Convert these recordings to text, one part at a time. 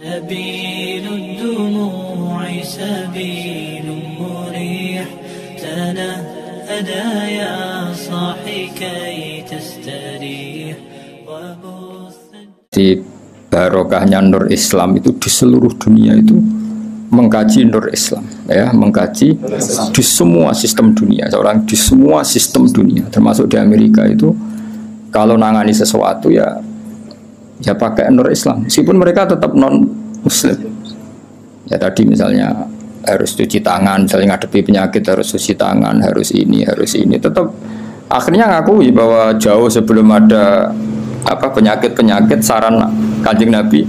سبيل الدموع سبيل مريح تنهدى يا صاحي كي تستريح Di barokahnya Nur Islam itu di seluruh dunia itu mengkaji Nur Islam, ya, mengkaji di semua sistem dunia, seorang di semua sistem dunia, termasuk di Amerika itu kalau nangani sesuatu ya pakai Nur Islam, meskipun mereka tetap non Muslim. Ya tadi misalnya harus cuci tangan, misalnya ngadepi penyakit harus cuci tangan, harus ini, tetap akhirnya ngakui bahwa jauh sebelum ada penyakit saran Kanjeng Nabi,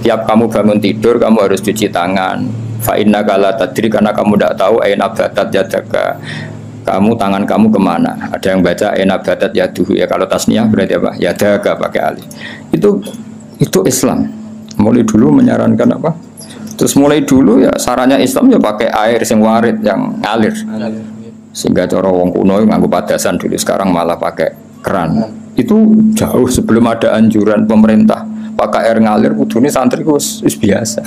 tiap kamu bangun tidur kamu harus cuci tangan. Fa innaka la tadri, karena kamu tidak tahu aina batat yadaka, kamu tangan kamu kemana. Ada yang baca aina batat yaduhu, ya kalau tasniyah berarti apa? Yadaka pakai alif. Itu Islam. Mulai dulu menyarankan apa? Terus mulai dulu ya sarannya Islam ya pakai air sing warid yang ngalir. Sehingga cara wong kuno nganggo padasan dulu, sekarang malah pakai keran. Itu jauh sebelum ada anjuran pemerintah pakai air ngalir. Kudune santri wis biasa.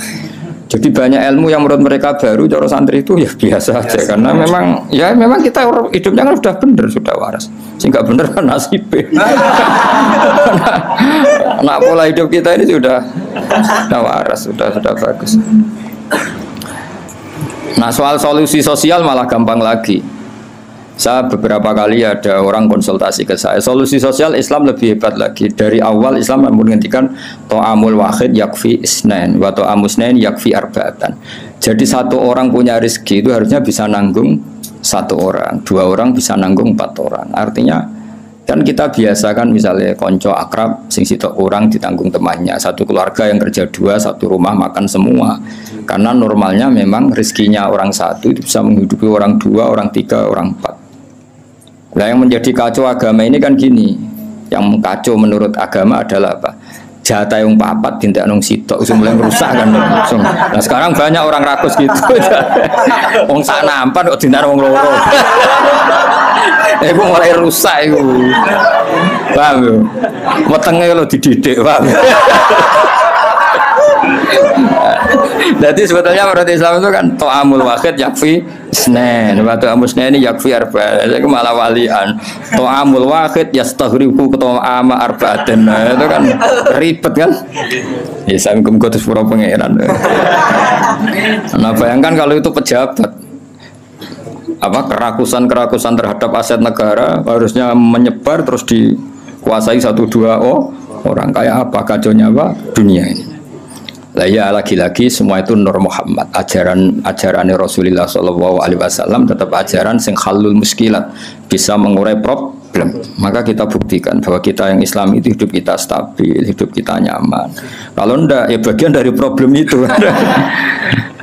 Jadi banyak ilmu yang menurut mereka baru, cara santri itu ya biasa aja, karena memang kita hidupnya kan sudah benar, sudah waras. Sehingga benar kan nasibnya. Nah, pola hidup kita ini sudah waras, sudah bagus. Nah, soal solusi sosial malah gampang lagi. Saya beberapa kali ada orang konsultasi ke saya, solusi sosial Islam lebih hebat lagi. Dari awal Islam menghentikan to'amul wahid yakfi isnain wa to'amusnain yakfi arba'atan. Jadi satu orang punya rezeki itu harusnya bisa nanggung satu orang, dua orang bisa nanggung 4 orang. Artinya kan kita biasa kan misalnya konco akrab sing sitok orang ditanggung temannya, satu keluarga yang kerja 2, satu rumah makan semua. Karena normalnya memang rezekinya orang satu itu bisa menghidupi orang 2, orang 3, orang 4. Nah, yang menjadi kacau agama ini kan gini, yang kacau menurut agama adalah apa? Jatah yang papat tindak nong sitok, mulai merusak kan langsung. Nah sekarang banyak orang rakus gitu. Wong sak nampan kok tindak wong loro. Iku mulai rusak iku. Paham yo? Wetenge lho dididik, paham. Jadi sebetulnya menurut Islam itu kan to'amul wahid yakfi isnain wa to'amusnain yakfi arba'atan. Itu malah walian. To'amul wahid yastaghribu to'ama arba'atan. Itu kan ribet kan? Ya sampai kutus pura pangeran. Nah bayangkan kalau itu pejabat, kerakusan terhadap aset negara harusnya menyebar terus dikuasai 1-2 orang, kayak apa kacaunya dunia ini. Lah ya lagi-lagi semua itu Nur Muhammad, ajaran Rasulullah SAW tetap ajaran sing halul muskilat, bisa mengurai problem. Maka kita buktikan bahwa kita yang Islam itu hidup kita stabil, hidup kita nyaman. Kalau enggak ya bagian dari problem itu.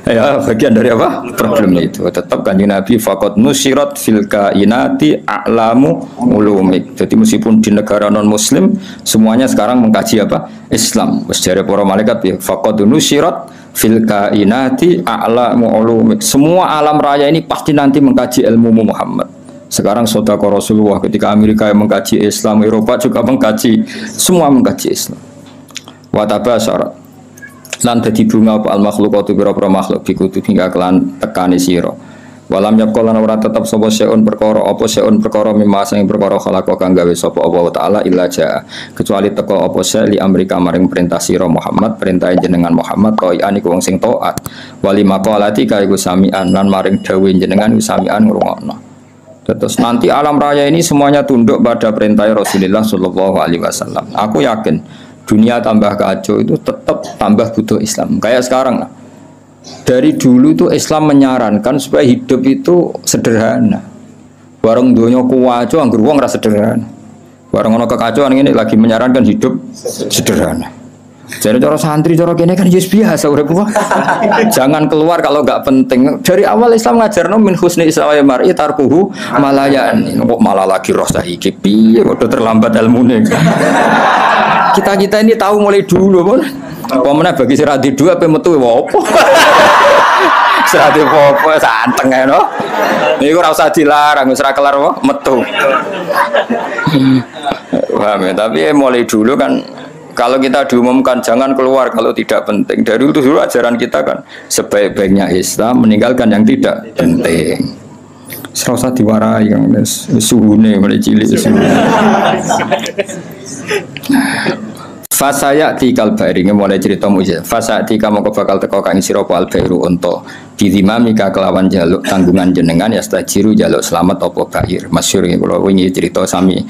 Ya bagian dari apa? Problemnya itu. Tetap Kanjeng Nabi faqad nusirat fil kainati a'lamu ulumik. Jadi meskipun di negara non muslim semuanya sekarang mengkaji apa? Islam. Wis jare para malaikat ya faqad nusirat fil kainati a'lamu ulumik. Semua alam raya ini pasti nanti mengkaji ilmu Muhammad. Sekarang sedekah Rasulullah ketika Amerika yang mengkaji Islam, Eropa juga mengkaji, semua mengkaji Islam. Wa tabasyara lan dadi bunga apa al makhlukatu pira-pira makhluk bikutu hingga kelan tekani sira. Walam yakolan ora tetep sapa seun perkara apa seun perkara mimma sing perkara khalaqa kang gawe sapa Allah taala illa jaa, kecuali teko apa se li amrika maring perintah sira Muhammad, perintah jenengan Muhammad qai'an iku wong sing taat. Wali maqalati ka iku sami'an lan maring dawuh jenengan sami'an ngrungokno. Terus nanti alam raya ini semuanya tunduk pada perintah Rasulullah sallallahu alaihi wasallam. Aku yakin dunia tambah kacau itu tetap tambah butuh Islam. Kayak sekarang lah. Dari dulu tuh Islam menyarankan supaya hidup itu sederhana. Bareng dunia kuwaco anggur wong ra sederhana. Bareng ono kekacauan ini lagi menyarankan hidup sederhana. Jadi cara santri cara kene kan yes biasa urip kok. Jangan keluar kalau enggak penting. Dari awal Islam ngajarno min husni islamil mar'i tarkuhu malayan. Kok malah lagi roh saiki piye kok terlambat ilmune. Kita ini tahu mulai dulu pun. Pemene bagi sirati dua ape metu opo. Sirati opo santeng ae no. Niku ora usah dilarang wis ora kelar metu. Paham ya? Tapi mulai dulu kan Kalau kita diumumkan jangan keluar kalau tidak penting. Dari itu dulu ajaran kita kan sebaik-baiknya Islam meninggalkan yang tidak penting. Serasa diwarai yang suhune mulai cilik suhu. Fasaya tikal bari mulai cerita mujizat. Fasaya tika moko bakal teko kang sira al bairu unta. Bidimamika kelawan jaluk tanggungan jenengan ya stajiru jaluk selamat apa bair. Masyhur iki kula wingi cerita sami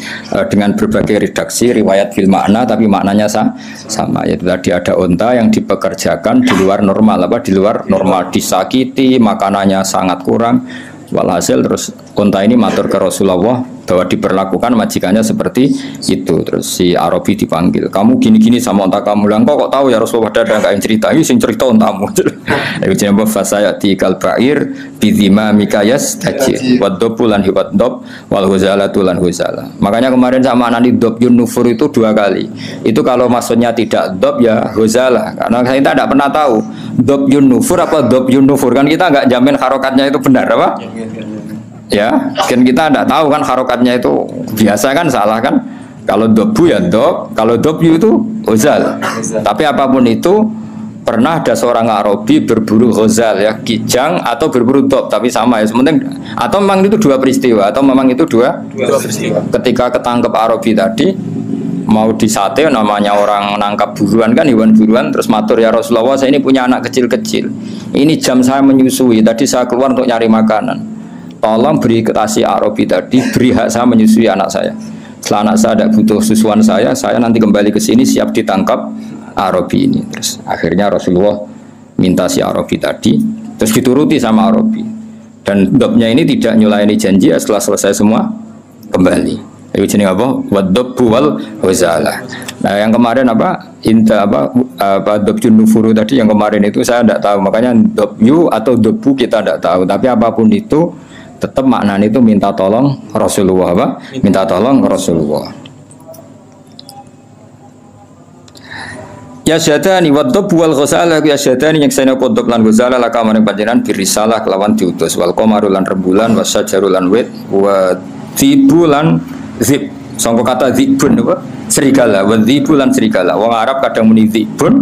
dengan berbagai redaksi riwayat fil makna tapi maknanya sama. Yaitu tadi ada unta yang dipekerjakan di luar normal di luar normal disakiti, makanannya sangat kurang. Walhasil terus unta ini matur ke Rasulullah bahwa diperlakukan majikannya seperti itu. Terus si Arabi dipanggil, kamu gini-gini sama unta kamu. Lah kok tahu ya Rasulullah, ada enggak yang cerita? Ini sing cerita untamu. Iku jenenge fasayati kal ba'ir bidhima mikayas tajir waddobulan hibat dob wal huzalatu lan huzala. Makanya kemarin sama anani dob yun nufur itu 2 kali. Itu kalau maksudnya tidak dob ya huzala. Karena kita tidak pernah tahu dob yun nufur apa dob yun nufur, kan kita enggak jamin harokatnya itu benar apa? Ya, kan kita tidak tahu kan harokatnya itu biasa kan salah kan? Kalau dobu ya dob, kalau dobyu itu hozal. Tapi apapun itu pernah ada seorang Arabi berburu hozal ya, kijang atau berburu dob, tapi sama ya. Sementing atau memang itu 2 peristiwa atau memang itu dua peristiwa. Ketika ketangkep Arabi tadi mau disate, namanya orang nangkap buruan kan, hewan buruan, terus matur ya Rasulullah, saya ini punya anak kecil-kecil. Ini jam saya menyusui, tadi saya keluar untuk nyari makanan. Tolong beri ketasi Arabi tadi, beri hak saya menyusui anak saya. Setelah anak saya tidak butuh susuan saya nanti kembali ke sini siap ditangkap Arabi ini. Terus akhirnya Rasulullah minta si Arabi tadi, terus dituruti sama Arabi. Dan dobnya ini tidak nyulaini janji, setelah selesai semua kembali. Itu jenis apa? Waddobu wal huzala. Nah yang kemarin apa? Inta apa dobjun nufuru tadi yang kemarin itu saya tidak tahu. Makanya dobyu atau dobu kita tidak tahu. Tapi apapun itu tetap maknanya itu minta tolong Rasulullah apa? Minta tolong Rasulullah. Ya syadani waddob wal ghazala ya syadani yang saya kodok lan ghazala laka maring panjenengan birisalah kelawan diutus wal qamaru lan rembulan wasyajarul lan wit wa tibulan zib sangka kata zibun apa? Serigala wa zibulan serigala. Wong Arab kadang muni zibun,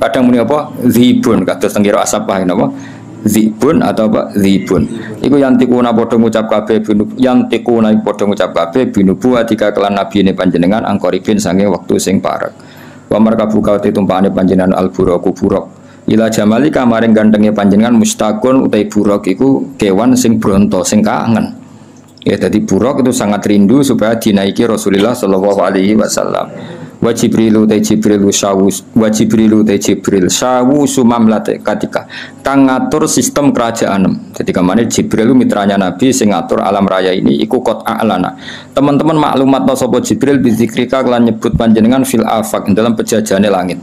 kadang muni apa? Zibun kados teng kira asapah napa? Zibun atau apa? Zibun. Iku yantikuna padha ngucap kabeh yantikuna padha ngucap kabeh binubu atika kelan nabine panjenengan angkoripin sange wektu sing parek. Wa markabu kauti tumpane panjenengan al-buraku buruk. Ila jamali kamaring gantenge panjenengan mustaqun utai buruk iku kewan sing bronto sing kangen. Ya jadi buruk itu sangat rindu supaya dinaiki Rasulullah sallallahu alaihi wasallam. Wa Jibrilu te Jibril syawus wa Jibrilu te Jibril syawusu mamlate ketika kang ngatur sistem kerajaan. Jadi kemana Jibril mitranya Nabi sing ngatur alam raya ini iku qot a'lana. Teman-teman maklumat sapa Jibril bizikrika kelan nyebut panjenengan fil afaq dalam pejajane langit.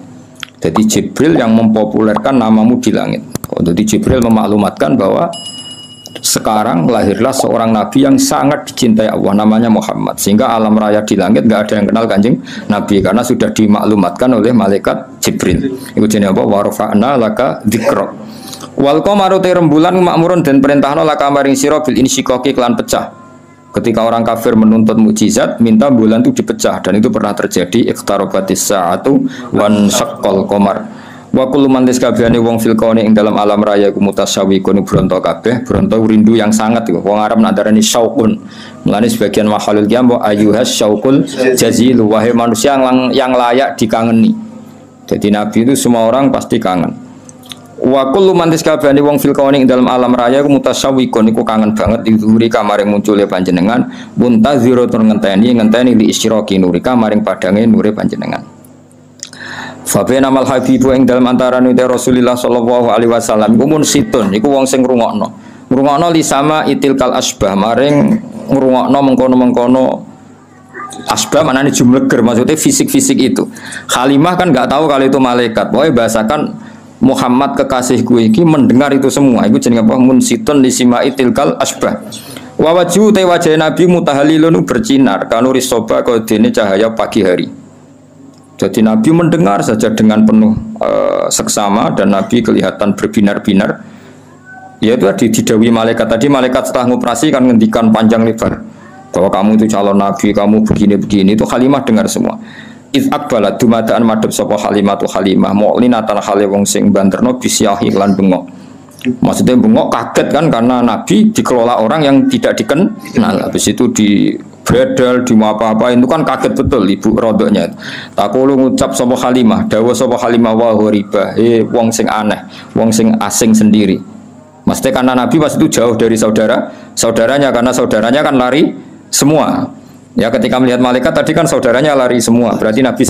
Jadi Jibril yang mempopulerkan namamu di langit. Jadi Jibril memaklumatkan bahwa sekarang lahirlah seorang nabi yang sangat dicintai Allah, namanya Muhammad, sehingga alam raya di langit nggak ada yang kenal kanjeng Nabi karena sudah dimaklumatkan oleh malaikat Jibril. Itu jenis apa? Warfa'na laka dzikra. Wal qamaru rembulan makmurun dan perintahna laka maring sira bil insyiqaqi kelan pecah. Ketika orang kafir menuntut mukjizat, minta bulan itu dipecah dan itu pernah terjadi. Iqtarabatis sa'atu wan syaqqal qamar. Wa kullu man kabehane wong fil kauni ing dalam alam raya ku mutasawwiqun bronto kabeh, bronto rindu yang sangat iku. Wong Arab nak darani syauqun. Mulane sebagian makhluk qiyam wa ayyuhas syauqul jazil, wahai manusia yang layak dikangeni. Jadi Nabi itu semua orang pasti kangen. Wa kullu man kabehane wong fil kauni ing dalam alam raya ku mutasawwiqun iku kangen banget dihuri kamaring muncule panjenengan, muntaziratun ngenteni li isyraqi nurika maring padange nure panjenengan. Fabena mal habibu ing dalam antarane Rasulullah sallallahu alaihi wasallam iku mun situn iku wong sing ngrungokno li sama itilkal asbah maring ngrungokno mengkono-mengkono asbah maknane jumleger maksudnya fisik-fisik itu. Halimah kan enggak tahu kalau itu malaikat. Pokoke bahasakan Muhammad kekasihku iki mendengar itu semua. Iku jenenge apa? Mun situn li sama itilkal asbah. Wa wajhu te wajah Nabi mutahallilun bersinar kanuri soba kodene cahaya pagi hari. Jadi Nabi mendengar saja dengan penuh seksama dan Nabi kelihatan berbinar-binar. Ya itu tadi didawi malaikat tadi, malaikat setelah ngoperasi kan ngendikan panjang lebar bahwa kamu itu calon Nabi, kamu begini-begini, itu Halimah dengar semua. iz akbalat dumadaan madhep sapa Halimatu Halimah mu'linatan hale wong sing banterno bisyahi lan bengok. Maksudnya bengok kaget kan karena Nabi dikelola orang yang tidak dikenal. Habis itu di bedal di apa-apa itu kan kaget betul ibu rodoknya. Takulu ngucap sapa Halimah, dawuh sapa Halimah wa ghariba, wong sing aneh, wong sing asing sendiri. Maksudnya karena Nabi pas itu jauh dari saudaranya karena saudaranya kan lari semua. Ya ketika melihat malaikat tadi kan saudaranya lari semua. Berarti Nabi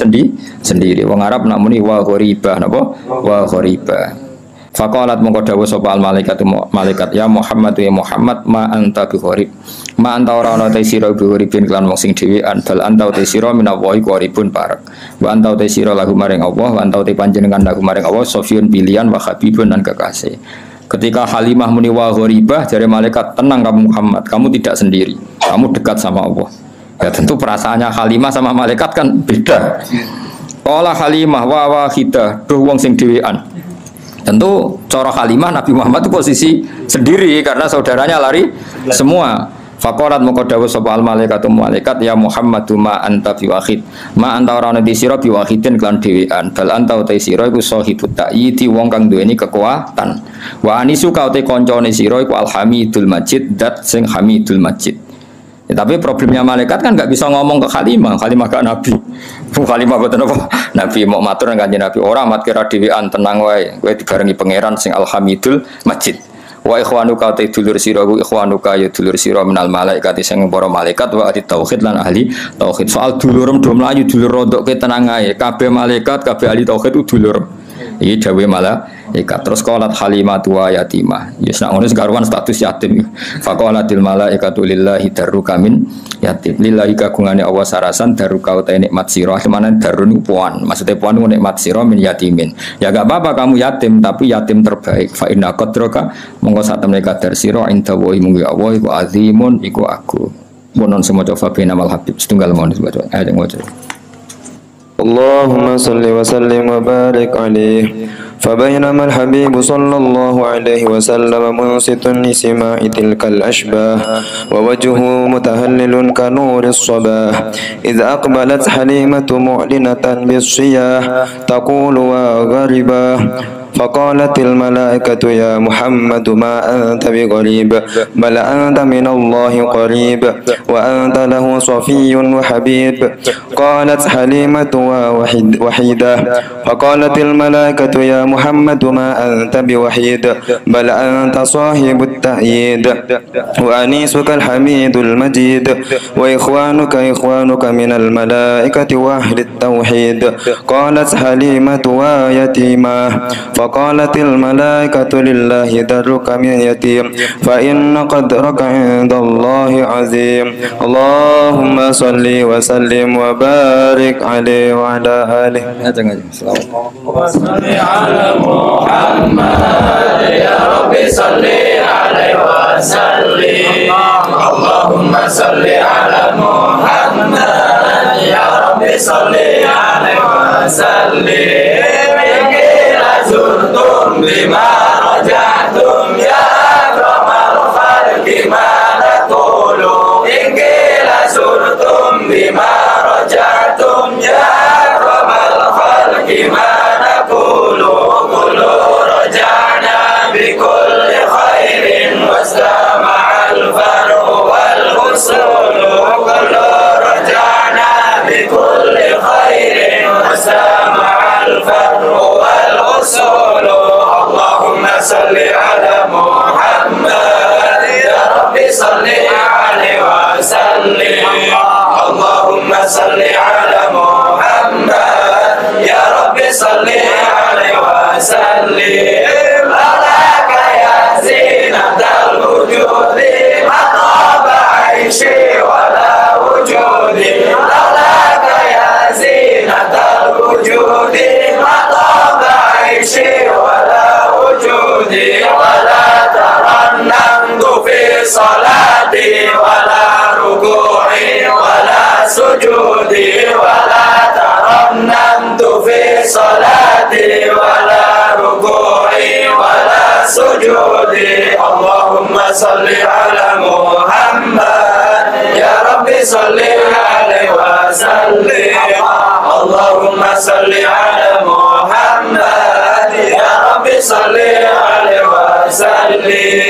sendiri. Wong Arab nak muni wa ghariba napa? Wa ghariba. Faqalat mongko dawuh sapa al malaikat ya Muhammad ya Muhammad ma anta bi gharib. Ma anta ora ana te sira bi gharibin kelan wong sing dhewean bal anta te sira minallahi gharibun parek. Wa anta te sira lahu maring Allah wa anta te panjenengan lahu maring Allah sofiyun pilihan wa habibun dan kekasih. Ketika Halimah muni wa gharibah jare malaikat tenang kamu Muhammad, kamu tidak sendiri. Kamu dekat sama Allah. Ya tentu perasaannya Halimah sama malaikat kan beda. Qala Halimah wa wahidah duh wong sing dhewean. Tentu cara Halimah Nabi Muhammad itu posisi sendiri karena saudaranya lari semua. Faqalat moko dawuh sapa al malaikatu malaikat ya Muhammad ma anta biwahid. Ma anta ora ana di sira biwahidin kelan dhewean. Bal anta uta sira iku sahibut ta'yiti wong kang duweni kekuatan. Wa anisu ka uta kancane sira iku alhamidul majid dat sing hamidul majid. Ya, tapi problemnya malaikat kan nggak bisa ngomong ke Halimah gak Nabi. Halimah boten apa? Nabi mau matur nang Kanjeng Nabi, ora mat kira dhewean tenang wae, kowe dibarengi pangeran sing Alhamidul Majid. Wa ikhwanuka ta dulur sira ku ikhwanuka ya dulur sira minal malaikat sing para malaikat wa ahli tauhid lan ahli tauhid. Soal dulurem do mlayu dulur rodoke tenang ae, kabeh malaikat kabeh ahli tauhid itu dulur. Iki dawuh malaikat. Terus qalat Halimatu wa yatimah. Yes nak ngono sekarwan status yatim. Faqalatil malaikatu lillahi darruka min yatim. Lillahi kagungane Allah sarasan darruka uta nikmat sira. Semana darun puan. Maksudnya puan ku nikmat sira min yatimin. Ya enggak apa-apa kamu yatim tapi yatim terbaik. Fa inna qadraka monggo sak temne kadar sira inda wa munggu Allah iku azimun iku aku. Bonon semoga fabina mal habib setunggal mohon dibaca. Ayo ngono. اللهم صل وسلم وبارك عليه فبينما الحبيب صلى الله عليه وسلم منصت لسماع تلك الأشباه ووجهه متهلل كنور الصباح إذ أقبلت حليمة معلنة بالصياح تقول وغربا فقالت الملائكة يا محمد ما أنت بغريب بل أنت من الله قريب وأنت له صفي وحبيب قالت حليمة وحيدة فقالت الملائكة يا محمد ما أنت بوحيد بل أنت صاحب التأييد وأنيسك الحميد المجيد وإخوانك من الملائكة وأهل التوحيد قالت حليمة ويتيمة فقالت الملائكة لله درك من يتيم فإن قدرك عند الله عظيم اللهم صل وسلم وبارك عليه وعلى آله وصل على محمد يا رب صل عليه وسلم اللهم صل على محمد يا رب صل عليه وسلم زرتم بما رجعتم يا أكرم الخلق ما نقول إن قيل زرتم بما رجعتم يا أكرم الخلق ما نقول قولوا رجعنا بكل خير واستمع الفرع والغسل قولوا رجعنا بكل خير واستمع الفرع اللهم صل على محمد يا رب صل عليه وسلم اللهم صل على محمد يا رب صل عليه وسلم لك يا زينة الوجود ما طاب عيشي ولا وجودي لك يا زينة الوجود ما طاب عيشي ولا وجودي ولا ترنمت في صلاتي ولا ركوعي ولا سجودي ولا ترنمت في صلاتي ولا ركوعي ولا سجودي اللهم صل على محمد Ya Rabbi salli alaihi wasallim. Allahumma salli ala Muhammad. Ya Rabbi salli alaihi wasallim.